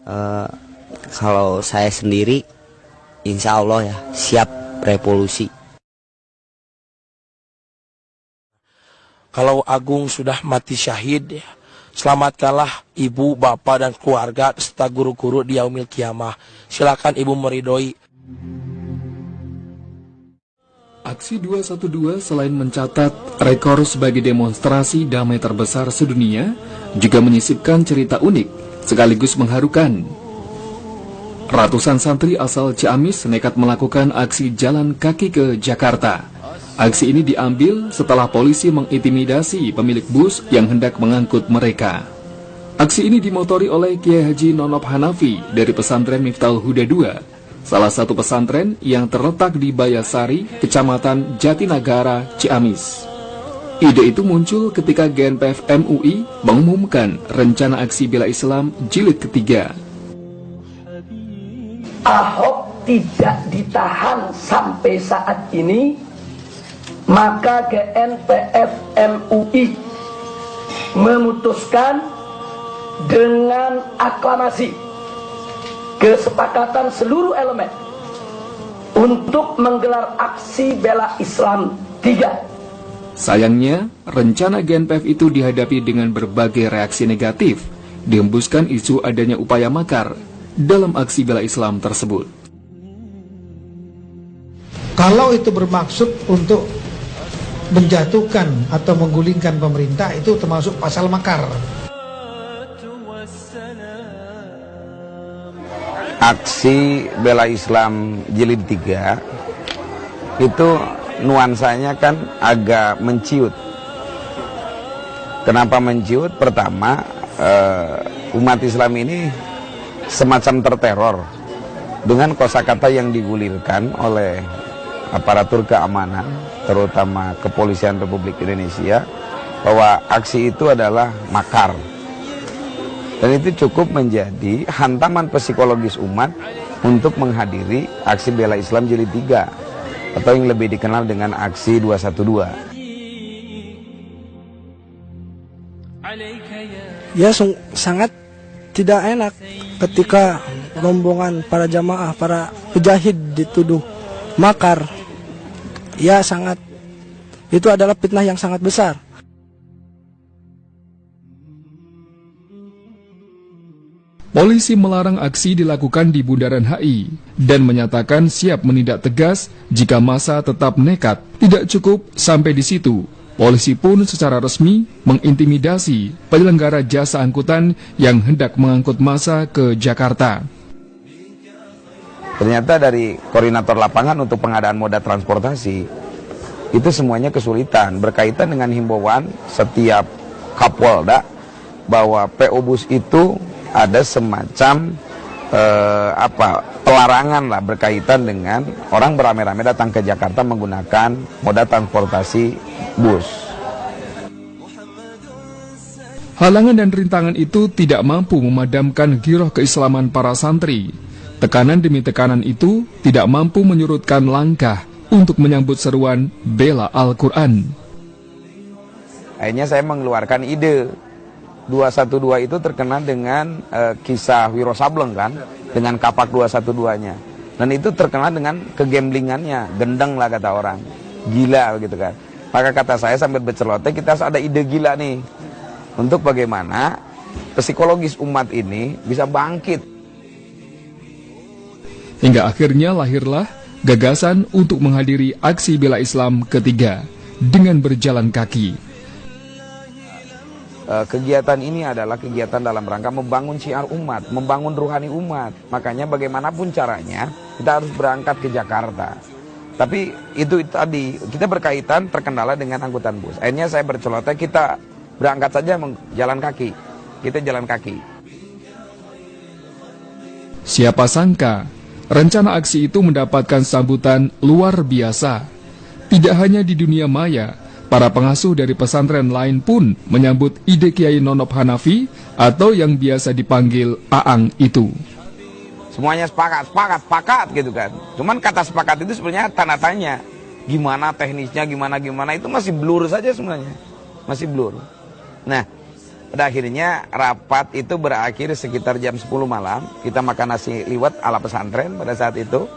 Eh, Kalau saya sendiri, insya Allah ya siap revolusi. Kalau Agung sudah mati syahid, ya, selamatkanlah ibu, bapak, dan keluarga serta guru-guru di yaumil kiamah. Silakan ibu meridoi. Aksi 212 selain mencatat rekor sebagai demonstrasi damai terbesar sedunia, juga menyisipkan cerita unik sekaligus mengharukan. Ratusan santri asal Ciamis nekat melakukan aksi jalan kaki ke Jakarta. Aksi ini diambil setelah polisi mengintimidasi pemilik bus yang hendak mengangkut mereka. Aksi ini dimotori oleh Kiai Haji Nonop Hanafi dari pesantren Miftahul Huda II, salah satu pesantren yang terletak di Bayasari, Kecamatan Jatinagara, Ciamis. Ide itu muncul ketika GNPF MUI mengumumkan rencana aksi bela Islam jilid ketiga. Ahok tidak ditahan sampai saat ini, maka GNPF MUI memutuskan dengan aklamasi kesepakatan seluruh elemen untuk menggelar aksi bela Islam 3. Sayangnya, rencana GNPF itu dihadapi dengan berbagai reaksi negatif, dihembuskan isu adanya upaya makar dalam aksi bela Islam tersebut. Kalau itu bermaksud untuk menjatuhkan atau menggulingkan pemerintah, itu termasuk pasal makar. Aksi bela Islam jilid 3 itu nuansanya kan agak menciut. Kenapa menciut? Pertama, umat Islam ini semacam terteror dengan kosakata yang digulirkan oleh aparatur keamanan, terutama Kepolisian Republik Indonesia, bahwa aksi itu adalah makar. Dan itu cukup menjadi hantaman psikologis umat untuk menghadiri aksi bela Islam jilid 3 atau yang lebih dikenal dengan aksi 212. Ya, sangat tidak enak ketika rombongan para jamaah, para mujahid dituduh makar. Ya, sangat, itu adalah fitnah yang sangat besar. Polisi melarang aksi dilakukan di Bundaran HI dan menyatakan siap menindak tegas jika massa tetap nekat. Tidak cukup sampai di situ, polisi pun secara resmi mengintimidasi penyelenggara jasa angkutan yang hendak mengangkut massa ke Jakarta. Ternyata dari koordinator lapangan untuk pengadaan moda transportasi itu semuanya kesulitan berkaitan dengan himbauan setiap Kapolda bahwa PO Bus itu ada semacam pelarangan lah berkaitan dengan orang beramai-ramai datang ke Jakarta menggunakan moda transportasi bus. Halangan dan rintangan itu tidak mampu memadamkan giroh keislaman para santri. Tekanan demi tekanan itu tidak mampu menyurutkan langkah untuk menyambut seruan bela Al-Quran. Akhirnya saya mengeluarkan ide. 212 itu terkenal dengan kisah Wiro Sableng kan, dengan kapak 212-nya. Dan itu terkenal dengan kegamblingannya, gendeng lah kata orang, gila gitu kan. Maka kata saya sambil berceloteh, kita harus ada ide gila nih, untuk bagaimana psikologis umat ini bisa bangkit. Hingga akhirnya lahirlah gagasan untuk menghadiri aksi bela Islam ketiga dengan berjalan kaki. Kegiatan ini adalah kegiatan dalam rangka membangun syiar umat, membangun ruhani umat. Makanya bagaimanapun caranya, kita harus berangkat ke Jakarta. Tapi itu tadi, kita berkaitan terkendala dengan angkutan bus. Akhirnya saya berceloteh, kita berangkat saja jalan kaki. Kita jalan kaki. Siapa sangka, rencana aksi itu mendapatkan sambutan luar biasa. Tidak hanya di dunia maya, para pengasuh dari pesantren lain pun menyambut ide Kiai Nonop Hanafi atau yang biasa dipanggil Aang itu. Semuanya sepakat gitu kan. Cuman kata sepakat itu sebenarnya tanda tanya. Gimana teknisnya, gimana itu masih blur saja sebenarnya. Masih blur. Nah, Pada akhirnya rapat itu berakhir sekitar jam 10 malam. Kita makan nasi liwet ala pesantren pada saat itu.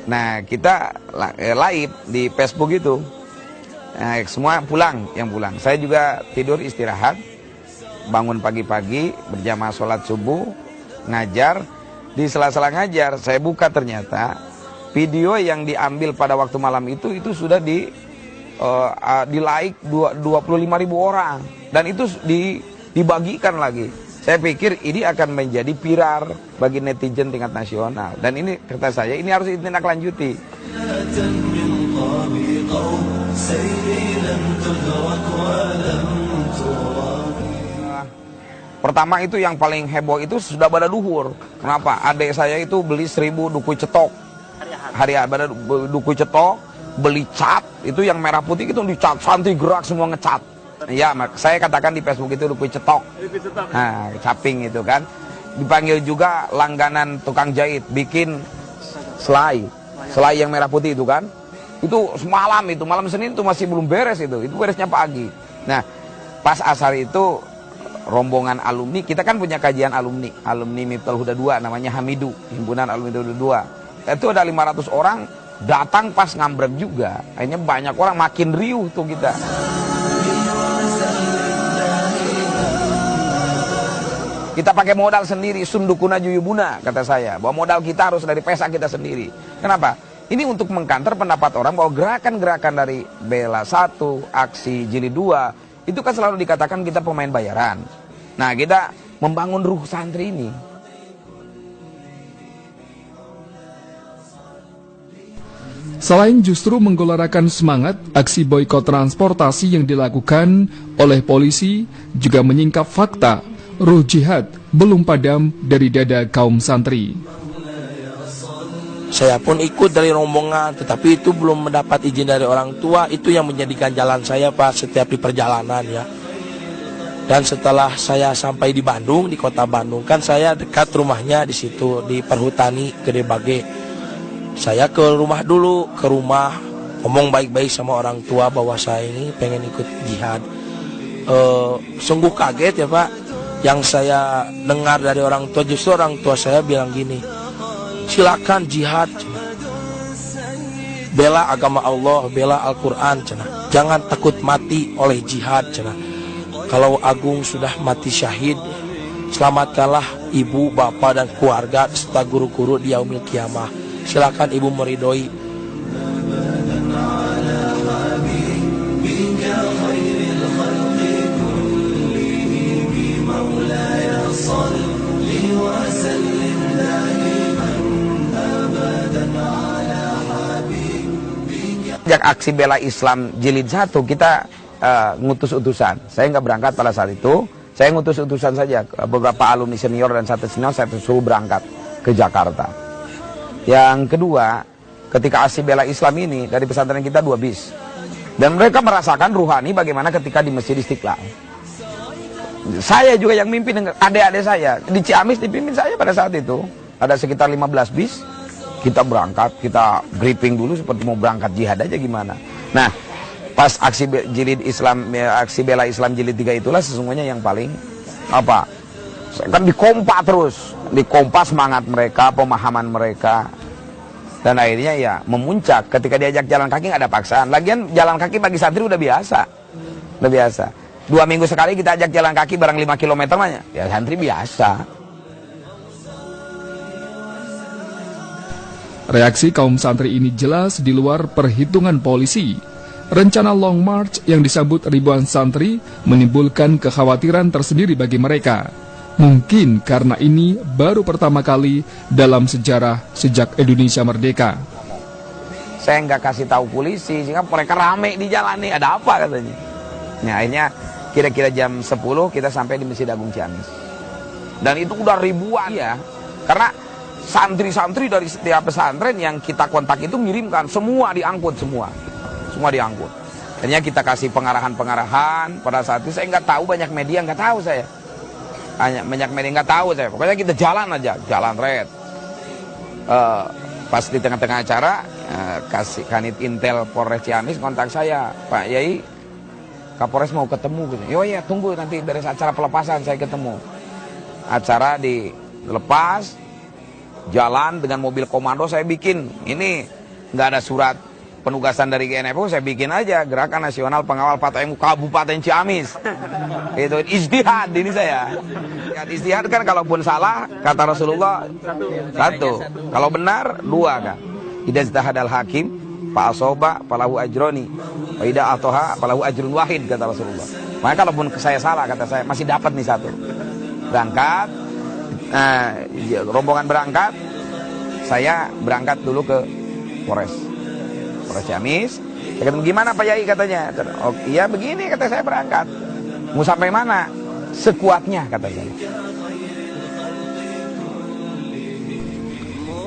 Nah, kita live di Facebook itu. Nah, semua pulang, yang pulang. Saya juga tidur istirahat. Bangun pagi-pagi, berjamaah sholat subuh, ngajar. Di sela-sela ngajar, saya buka ternyata video yang diambil pada waktu malam itu sudah di like 25.000 orang. Dan itu dibagikan lagi. Saya pikir ini akan menjadi viral bagi netizen tingkat nasional. Dan ini kata saya, ini harus ditindaklanjuti. Pertama itu yang paling heboh itu sudah pada duhur. Kenapa? Adik saya itu beli 1000 duku cetok. Hari pada duku cetok, beli cat, itu yang merah putih itu dicat, santri gerak semua ngecat. Ya, saya katakan di Facebook itu duku cetok. Nah, caping itu kan. Dipanggil juga langganan tukang jahit, bikin selai yang merah putih itu kan. Itu semalam itu, malam Senin itu masih belum beres itu beresnya pagi. Nah, pas asar itu rombongan alumni, kita kan punya kajian alumni Miftahul Huda 2 namanya Hamidu, himpunan alumni Huda 2. Itu ada 500 orang datang pas ngambrek juga. Akhirnya banyak orang, makin riuh tuh kita. Kita pakai modal sendiri, sundukuna juyubuna, kata saya. Bahwa modal kita harus dari pesa kita sendiri. Kenapa? Ini untuk mengkanter pendapat orang bahwa gerakan-gerakan dari Bela 1, Aksi Jilid 2, itu kan selalu dikatakan kita pemain bayaran. Nah, kita membangun ruh santri ini. Selain justru menggelarakan semangat, aksi boikot transportasi yang dilakukan oleh polisi juga menyingkap fakta ruh jihad belum padam dari dada kaum santri. Saya pun ikut dari rombongan, tetapi itu belum mendapat izin dari orang tua. Itu yang menjadikan jalan saya, Pak, setiap di perjalanan ya. Dan setelah saya sampai di Bandung, di kota Bandung, kan saya dekat rumahnya di situ, di Perhutani, Gede Bage. Saya ke rumah dulu, ngomong baik-baik sama orang tua bahwa saya ini pengen ikut jihad. Sungguh kaget ya, Pak. Yang saya dengar dari orang tua, justru orang tua saya bilang gini, silakan jihad, bela agama Allah, bela Al-Quran, jangan takut mati oleh jihad. Kalau Agung sudah mati syahid, selamatkanlah ibu, bapak, dan keluarga serta guru-guru di yaumil kiamah. Silakan ibu meridoi. Sejak aksi bela Islam jilid 1 kita ngutus utusan. Saya nggak berangkat pada saat itu. Saya ngutus utusan saja. Beberapa alumni senior dan satu senior saya suruh berangkat ke Jakarta. Yang kedua, ketika aksi bela Islam ini dari pesantren kita 2 bis. Dan mereka merasakan ruhani bagaimana ketika di Masjid Istiqlal. Saya juga yang mimpin, adik-adik saya. Di Ciamis dipimpin saya pada saat itu. Ada sekitar 15 bis. Kita berangkat, kita briefing dulu seperti mau berangkat jihad aja gimana. Nah, pas aksi jilid Islam, aksi bela Islam jilid 3 itulah sesungguhnya yang paling kan dikompa terus, dikompa semangat mereka, pemahaman mereka. Dan akhirnya ya memuncak ketika diajak jalan kaki nggak ada paksaan. Lagian jalan kaki bagi santri udah biasa. 2 minggu sekali kita ajak jalan kaki barang 5 km aja. Ya santri biasa. Reaksi kaum santri ini jelas di luar perhitungan polisi. Rencana Long March yang disambut ribuan santri menimbulkan kekhawatiran tersendiri bagi mereka. Mungkin karena ini baru pertama kali dalam sejarah sejak Indonesia merdeka. Saya nggak kasih tahu polisi, sehingga mereka rame di jalan nih, ada apa katanya. Nah, akhirnya kira-kira jam 10 kita sampai di Masjid Agung Ciamis. Dan itu udah ribuan ya, karena santri-santri dari setiap pesantren yang kita kontak itu ngirimkan, semua diangkut, semua diangkut. Akhirnya kita kasih pengarahan-pengarahan. Pada saat itu saya nggak tahu, banyak media nggak tahu saya. Banyak media nggak tahu saya. Pokoknya kita jalan aja, jalan red. Pas di tengah-tengah acara, kasih Kanit Intel Polres Ciamis kontak saya, Pak Yai, Kapolres mau ketemu gitu. Yo ya tunggu nanti beres acara pelepasan saya ketemu. Acara dilepas, jalan dengan mobil komando saya bikin. Ini nggak ada surat penugasan dari GNFU, saya bikin aja Gerakan Nasional Pengawal PTM Kabupaten Ciamis. Itu ijtihad ini saya. Ijtihad kan kalaupun salah kata Rasulullah satu, kalau benar dua kan. Idza ijtahadal hakim fa asoba falahu ajroni wa idza atoha falahu ajrun wahid kata Rasulullah. Maka kalaupun saya salah kata saya masih dapat nih satu. Berangkat, rombongan berangkat, saya berangkat dulu ke Polres Ciamis. Saya kata, gimana Pak Yai katanya? Oh, iya begini kata saya berangkat. Mau sampai mana? Sekuatnya kata saya.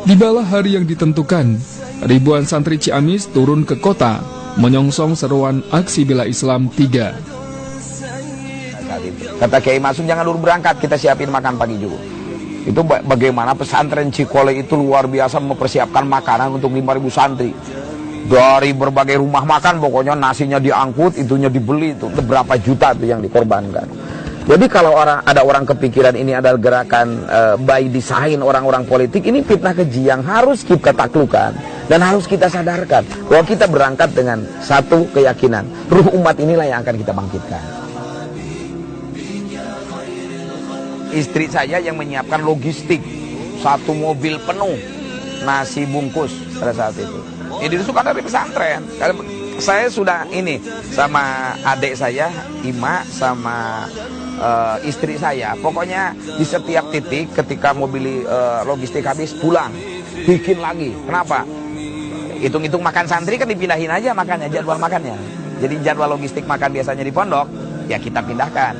Tibalah hari yang ditentukan, ribuan santri Ciamis turun ke kota, menyongsong seruan aksi bela Islam 3. Kata Kiai Masum jangan dulu berangkat, kita siapin makan pagi dulu. Itu bagaimana pesantren Cikole itu luar biasa mempersiapkan makanan untuk 5.000 santri. Dari berbagai rumah makan pokoknya nasinya diangkut, itunya dibeli, itu berapa juta itu yang dikorbankan. Jadi kalau ada orang kepikiran ini adalah gerakan by design orang-orang politik, ini fitnah keji yang harus kita taklukkan dan harus kita sadarkan bahwa kita berangkat dengan satu keyakinan, ruh umat inilah yang akan kita bangkitkan. Istri saya yang menyiapkan logistik, satu mobil penuh nasi bungkus pada saat itu. Ini disukan dari pesantren. Saya sudah ini sama adik saya, Ima, sama istri saya. Pokoknya di setiap titik ketika mobil logistik habis pulang, bikin lagi. Kenapa? Hitung-hitung makan santri kan dipindahin aja makannya, jadwal makannya. Jadi jadwal logistik makan biasanya di pondok, ya kita pindahkan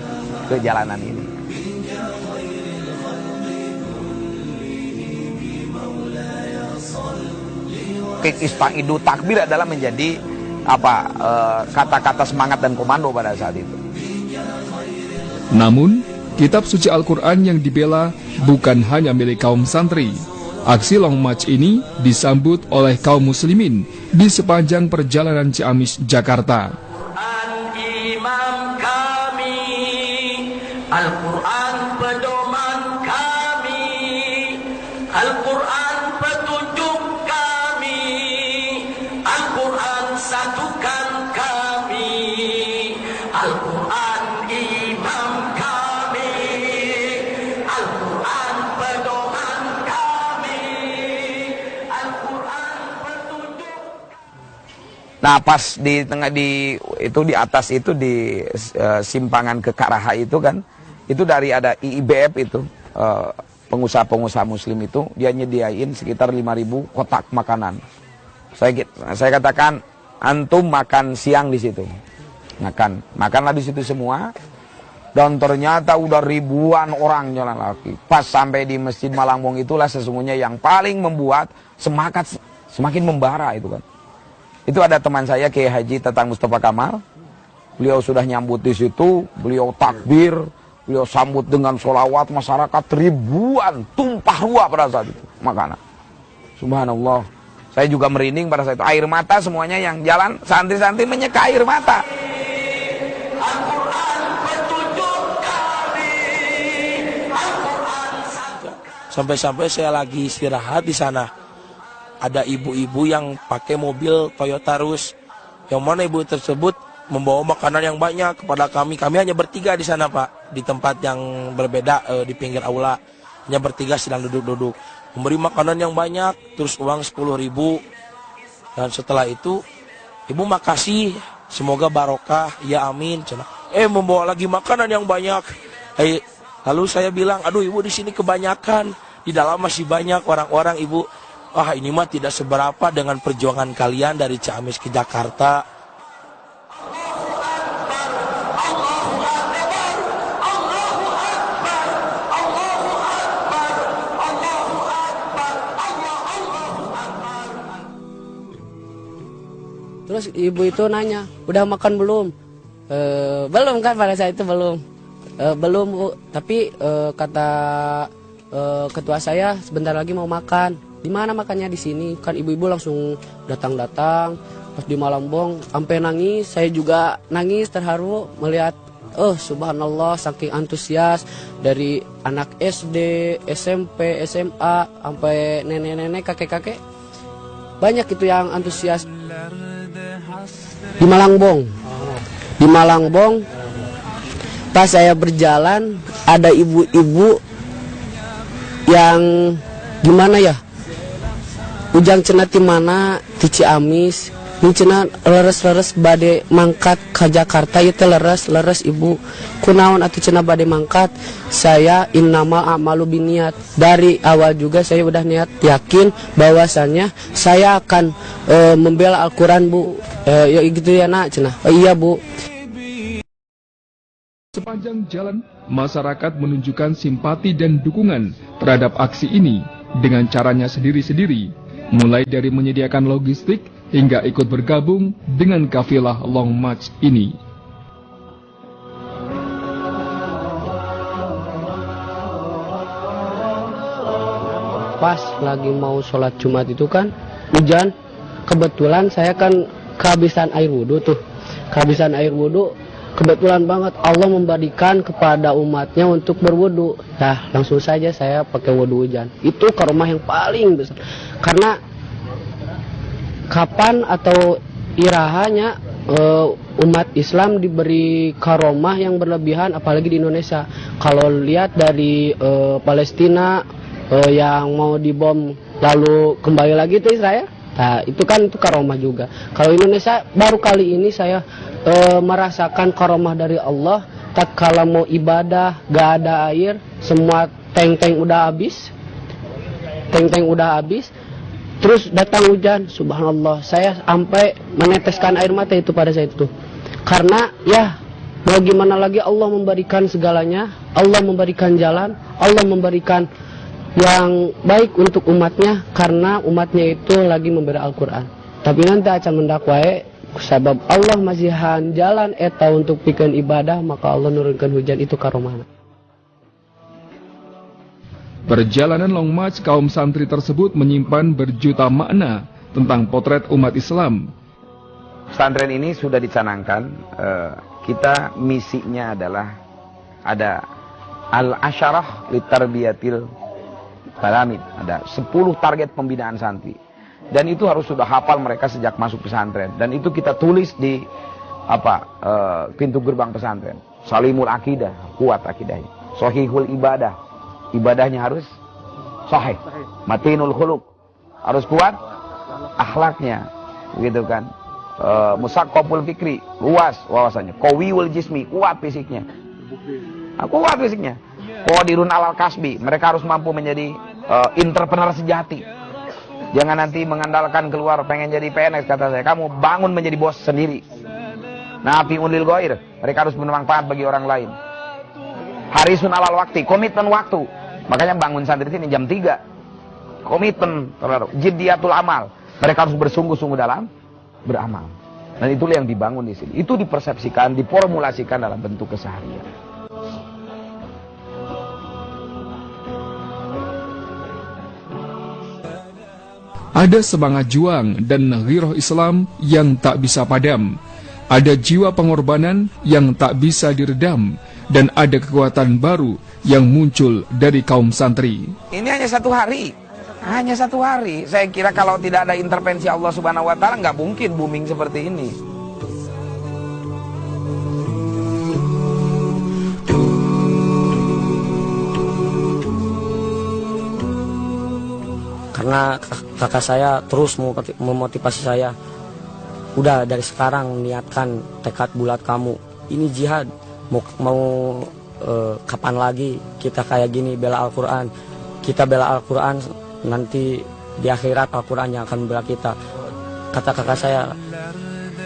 ke jalanan ini. Ista'idu takbir adalah menjadi kata-kata semangat dan komando pada saat itu. Namun, kitab suci Al-Quran yang dibela bukan hanya milik kaum santri. Aksi Long March ini disambut oleh kaum muslimin di sepanjang perjalanan Ciamis, Jakarta. Imam kami, Al-Quran pedoman kami, Al-Quran petunjuk kami, Al-Quran satukan kami, Al-Quran imam kami, Al-Quran pedoman kami, Al-Quran petunjuk. Nah pas di tengah di atas itu di simpangan ke Karaha itu kan, itu dari ada IIBF itu pengusaha-pengusaha muslim itu dia nyediain sekitar 5.000 kotak makanan. Saya katakan antum makan siang di situ, makanlah di situ semua. Dan ternyata udah ribuan orang jalan lagi. Pas sampai di Masjid Malangbong itulah sesungguhnya yang paling membuat semangat semakin membara itu kan. Itu ada teman saya Kiai Haji Tatang Mustafa Kamal. Beliau sudah nyambut di situ, beliau takbir, beliau sambut dengan sholawat, masyarakat ribuan tumpah ruah pada saat itu makanan. Subhanallah. Saya juga merinding pada saat itu, air mata semuanya yang jalan, santri-santri menyeka air mata. Sampai-sampai saya lagi istirahat di sana. Ada ibu-ibu yang pakai mobil Toyota Rush. Yang mana ibu tersebut membawa makanan yang banyak kepada kami. Kami hanya bertiga di sana, Pak. Di tempat yang berbeda, di pinggir aula. Hanya bertiga sedang duduk-duduk. Memberi makanan yang banyak, terus uang 10.000. Dan setelah itu, ibu makasih. Semoga barokah, ya amin. Membawa lagi makanan yang banyak. Lalu saya bilang, aduh ibu di sini kebanyakan. Di dalam masih banyak orang-orang ibu. Wah ini mah tidak seberapa dengan perjuangan kalian dari Ciamis ke Jakarta. Terus ibu itu nanya, udah makan belum? Belum kan pada saat itu belum. Belum Bu, tapi kata ketua saya sebentar lagi mau makan. Di mana makannya? Di sini. Kan ibu-ibu langsung datang-datang pas di Malangbong sampai nangis. Saya juga nangis terharu melihat subhanallah, saking antusias dari anak SD, SMP, SMA sampai nenek-nenek, kakek-kakek. Banyak itu yang antusias di Malangbong. Di Malangbong pas saya berjalan ada ibu-ibu yang gimana ya, ujang cenah ti mana ti Ciamis, ini cenah leres-leres bade mangkat ke Jakarta, itu leres ibu. Kunaon atuh cenah bade mangkat? Saya innamal a'malu biniat. Dari awal juga saya udah niat yakin bahwasannya saya akan membela Al-Quran, Bu. Ya gitu ya nak cenah. Iya Bu. Sepanjang jalan, masyarakat menunjukkan simpati dan dukungan terhadap aksi ini dengan caranya sendiri-sendiri, mulai dari menyediakan logistik hingga ikut bergabung dengan kafilah Long March ini. Pas lagi mau sholat Jumat itu kan hujan, kebetulan saya kan kehabisan air wudhu tuh. Kehabisan air wudhu, kebetulan banget Allah memberikan kepada umatnya untuk berwudhu. Nah, langsung saja saya pakai wudhu hujan. Itu karomah yang paling besar. Karena kapan atau irahanya umat Islam diberi karomah yang berlebihan, apalagi di Indonesia. Kalau lihat dari Palestina yang mau dibom lalu kembali lagi ke Israel, nah itu kan itu karomah juga. Kalau Indonesia baru kali ini saya merasakan karomah dari Allah. Tak kala mau ibadah gak ada air, semua tank udah habis, tank udah habis. Terus datang hujan, subhanallah, saya sampai meneteskan air mata itu pada saat itu. Karena ya, mau gimana lagi, Allah memberikan segalanya, Allah memberikan jalan, Allah memberikan yang baik untuk umatnya, karena umatnya itu lagi memberi Al-Quran. Tapi nanti akan mendakwai, sebab Allah masihan jalan eta untuk bikin ibadah, maka Allah nurunkan hujan, itu karomah. Perjalanan Long March kaum santri tersebut menyimpan berjuta makna tentang potret umat Islam. Pesantren ini sudah dicanangkan, kita misinya adalah ada al-asyarah litarbiyatil balamid, ada 10 target pembinaan santri. Dan itu harus sudah hafal mereka sejak masuk pesantren. Dan itu kita tulis di pintu gerbang pesantren. Salimul akidah, kuat akidahnya. Sohihul ibadah, ibadahnya harus sahih. Matinul khuluq, harus kuat akhlaknya, gitu kan. Musaqqaful fikri, luas wawasannya. Qawiul jismi, kuat fisiknya. Kuat fisiknya. Qadirun alal kasbi, mereka harus mampu menjadi entrepreneur sejati. Jangan nanti mengandalkan keluar pengen jadi PNS, kata saya. Kamu bangun menjadi bos sendiri. Nafi'un lil ghair, mereka harus bermanfaat bagi orang lain. Harisun alal waktu, komitmen waktu. Makanya bangun santri ini jam 3. Komitmen terhadap jiddiyatul amal. Mereka harus bersungguh-sungguh dalam beramal. Dan itulah yang dibangun di sini. Itu dipersepsikan, diformulasikan dalam bentuk keseharian. Ada semangat juang dan ghirah Islam yang tak bisa padam. Ada jiwa pengorbanan yang tak bisa diredam. Dan ada kekuatan baru yang muncul dari kaum santri. Ini hanya 1 hari. Hanya 1 hari. Saya kira kalau tidak ada intervensi Allah Subhanahu wa taala nggak mungkin booming seperti ini. Karena kakak saya terus memotivasi saya. Udah dari sekarang niatkan tekad bulat kamu. Ini jihad. Mau kapan lagi kita kayak gini bela Al-Quran. Kita bela Al-Quran, nanti di akhirat Al-Quran yang akan membela kita. Kata kakak saya,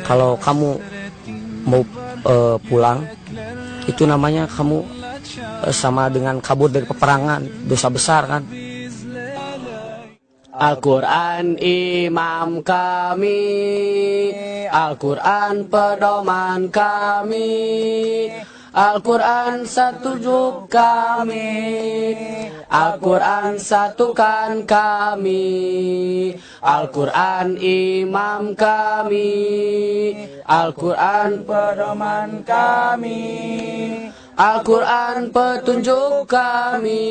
kalau kamu mau pulang, itu namanya kamu sama dengan kabur dari peperangan, dosa besar kan. Al-Quran imam kami, Al-Quran pedoman kami, Al-Quran satujuk kami, Al-Quran satukan kami, Al-Quran imam kami, Al-Quran pedoman kami, Al-Quran petunjuk kami,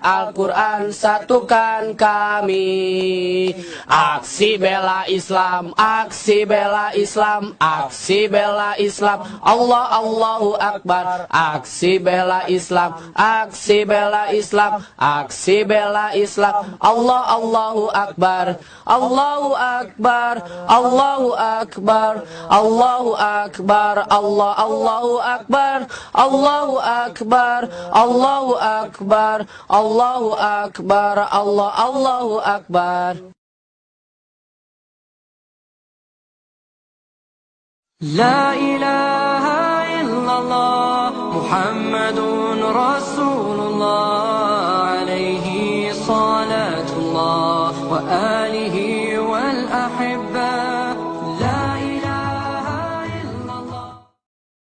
Al-Quran satukan kami. Aksi bela Islam, aksi bela Islam, aksi bela Islam. Allah Allahu Akbar. Aksi bela Islam, aksi bela Islam, aksi bela Islam. Allah Allahu Akbar. Allahu Akbar. Allahu Akbar. Allahu Akbar. Allah Allahu Akbar. Allahu Akbar, Allahu Akbar, Allahu Akbar, Allah Allahu Akbar. La ilaha illallah Muhammadun Rasulullah alaihi salatullah wa alihi